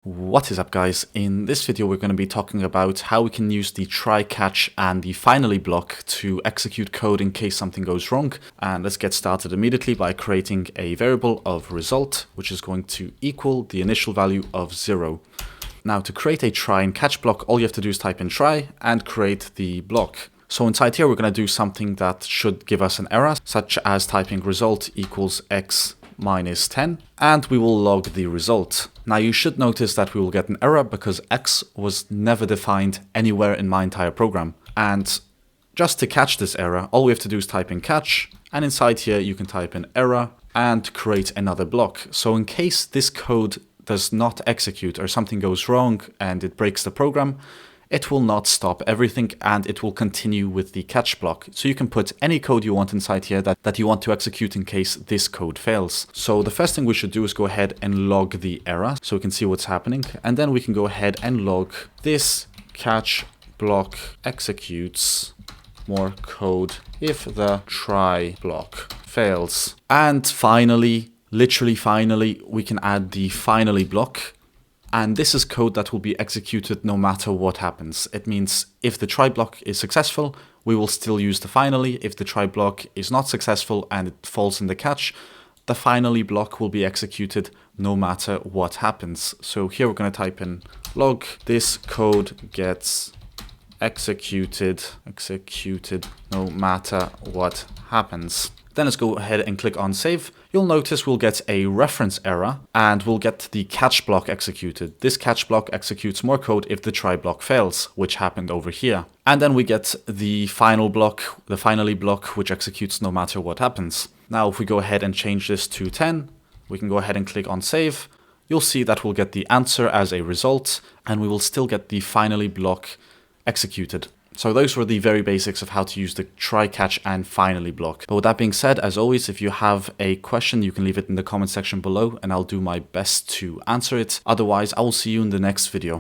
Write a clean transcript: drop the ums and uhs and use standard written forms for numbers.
What is up, guys? In this video we're going to be talking about how we can use the try, catch and the finally block to execute code in case something goes wrong. And let's get started immediately by creating a variable of result, which is going to equal the initial value of 0. Now, to create a try and catch block, all you have to do is type in try and create the block. So inside here we're going to do something that should give us an error, such as typing result equals x minus 10, and we will log the result. Now you should notice that we will get an error because x was never defined anywhere in my entire program. And just to catch this error, all we have to do is type in catch, and inside here you can type in error and create another block. So in case this code does not execute or something goes wrong and it breaks the program, it will not stop everything and it will continue with the catch block. So you can put any code you want inside here that you want to execute in case this code fails. So the first thing we should do is go ahead and log the error so we can see what's happening. And then we can go ahead and log this catch block executes more code if the try block fails. And finally, literally finally, we can add the finally block. And this is code that will be executed no matter what happens. It means if the try block is successful, we will still use the finally. If the try block is not successful and it falls in the catch, the finally block will be executed no matter what happens. So here we're going to type in log this code gets executed no matter what happens. Then let's go ahead and click on save. You'll notice we'll get a reference error and we'll get the catch block executed. This catch block executes more code if the try block fails, which happened over here. And then we get the final block, the finally block, which executes no matter what happens. Now, if we go ahead and change this to 10, we can go ahead and click on save. You'll see that we'll get the answer as a result, and we will still get the finally block executed. So those were the very basics of how to use the try, catch and finally block. But with that being said, as always, if you have a question, you can leave it in the comment section below and I'll do my best to answer it. Otherwise, I will see you in the next video.